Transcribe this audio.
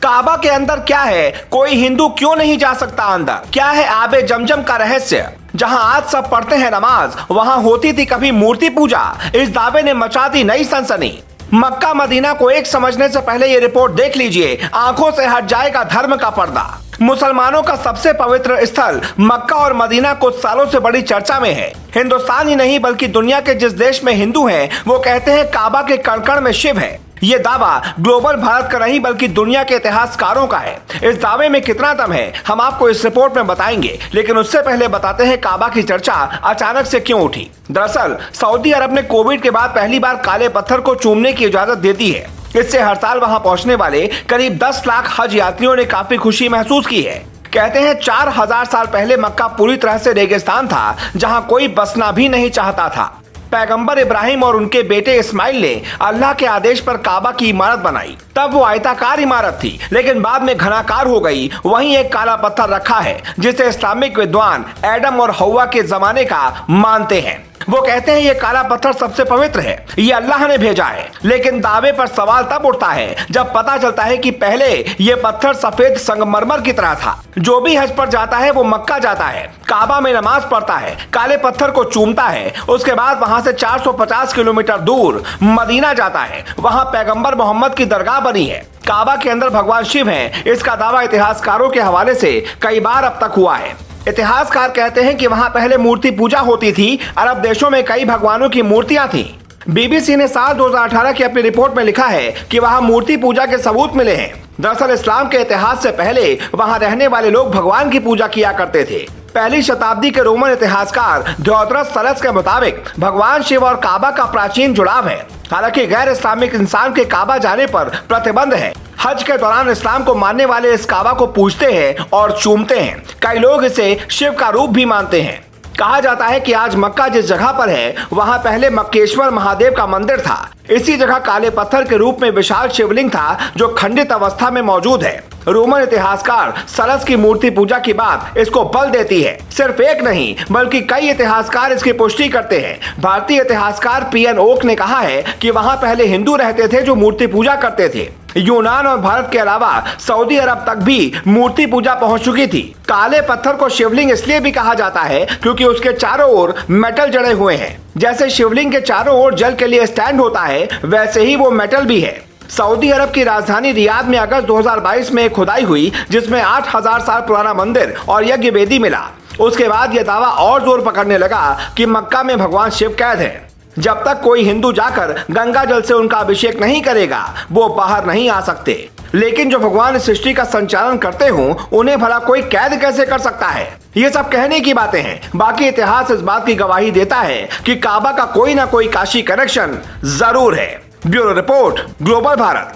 काबा के अंदर क्या है, कोई हिंदू क्यों नहीं जा सकता अंदर? क्या है आबे जमजम का रहस्य? जहां आज सब पढ़ते हैं नमाज, वहां होती थी कभी मूर्ति पूजा। इस दावे ने मचा दी नई सनसनी। मक्का मदीना को एक समझने से पहले ये रिपोर्ट देख लीजिए, आंखों से हट जाएगा धर्म का पर्दा। मुसलमानों का सबसे पवित्र स्थल मक्का और मदीना कुछ सालों से बड़ी चर्चा में है। हिंदुस्तान ही नहीं बल्कि दुनिया के जिस देश में हिंदू हैं, वो कहते हैं काबा के कण कण में शिव है। ये दावा ग्लोबल भारत का नहीं बल्कि दुनिया के इतिहासकारों का है। इस दावे में कितना दम है, हम आपको इस रिपोर्ट में बताएंगे, लेकिन उससे पहले बताते हैं काबा की चर्चा अचानक से क्यों उठी। दरअसल सऊदी अरब ने कोविड के बाद पहली बार काले पत्थर को चूमने की इजाजत दे दी है। इससे हर साल वहां पहुंचने वाले करीब 10 लाख हज यात्रियों ने काफी खुशी महसूस की है। कहते हैं 4000 साल पहले मक्का पूरी तरह से रेगिस्तान था, जहां कोई बसना भी नहीं चाहता था। पैगंबर इब्राहिम और उनके बेटे इस्माइल ने अल्लाह के आदेश पर काबा की इमारत बनाई। तब वो आयताकार इमारत थी, लेकिन बाद में घनाकार हो गई। वहीं एक काला पत्थर रखा है जिसे इस्लामिक विद्वान एडम और हव्वा के जमाने का मानते हैं। वो कहते हैं ये काला पत्थर सबसे पवित्र है, ये अल्लाह ने भेजा है। लेकिन दावे पर सवाल तब उठता है जब पता चलता है कि पहले ये पत्थर सफेद संगमरमर की तरह था। जो भी हज पर जाता है वो मक्का जाता है, काबा में नमाज पढ़ता है, काले पत्थर को चूमता है। उसके बाद वहां से 450 किलोमीटर दूर मदीना जाता है। वहां पैगंबर मोहम्मद की दरगाह बनी है। काबा के अंदर भगवान शिव हैं। इसका दावा इतिहासकारों के हवाले से कई बार अब तक हुआ है। इतिहासकार कहते हैं कि वहां पहले मूर्ति पूजा होती थी। अरब देशों में कई भगवानों की मूर्तियां थीं। बीबीसी ने साल 2018 की अपनी रिपोर्ट में लिखा है कि वहां मूर्ति पूजा के सबूत मिले हैं। दरअसल इस्लाम के इतिहास से पहले वहां रहने वाले लोग भगवान की पूजा किया करते थे। पहली शताब्दी के रोमन इतिहासकार दियोद्रस सलस के मुताबिक भगवान शिव और काबा का प्राचीन जुड़ाव है। हालांकि गैर इस्लामिक इंसान के काबा जाने पर प्रतिबंध है। हज के दौरान इस्लाम को मानने वाले इस काबा को पूजते हैं और चूमते हैं। कई लोग इसे शिव का रूप भी मानते हैं। कहा जाता है कि आज मक्का जिस जगह पर है, वहां पहले मक्केश्वर महादेव का मंदिर था। इसी जगह काले पत्थर के रूप में विशाल शिवलिंग था जो खंडित अवस्था में मौजूद है। रोमन इतिहासकार सलस की मूर्ति पूजा की बात इसको बल देती है। सिर्फ एक नहीं बल्कि कई इतिहासकार इसकी पुष्टि करते हैं। भारतीय इतिहासकार पीएन ओक ने कहा है कि वहां पहले हिंदू रहते थे जो मूर्ति पूजा करते थे। यूनान और भारत के अलावा सऊदी अरब तक भी मूर्ति पूजा पहुंच चुकी थी। काले पत्थर को शिवलिंग इसलिए भी कहा जाता है क्योंकि उसके चारों ओर मेटल जड़े हुए हैं। जैसे शिवलिंग के चारों ओर जल के लिए स्टैंड होता है, वैसे ही वो मेटल भी है। सऊदी अरब की राजधानी रियाद में अगस्त 2022 में एक खुदाई हुई जिसमें 8000 साल पुराना मंदिर और यज्ञ वेदी मिला। उसके बाद यह दावा और जोर पकड़ने लगा कि मक्का में भगवान शिव कैद है। जब तक कोई हिंदू जाकर गंगा जल से उनका अभिषेक नहीं करेगा, वो बाहर नहीं आ सकते। लेकिन जो भगवान इस सृष्टि का संचालन करते हों, उन्हें भला कोई कैद कैसे कर सकता है? ये सब कहने की बातें हैं। बाकी इतिहास इस बात की गवाही देता है कि काबा का कोई ना कोई काशी कनेक्शन जरूर है। Bureau report, global Bharat.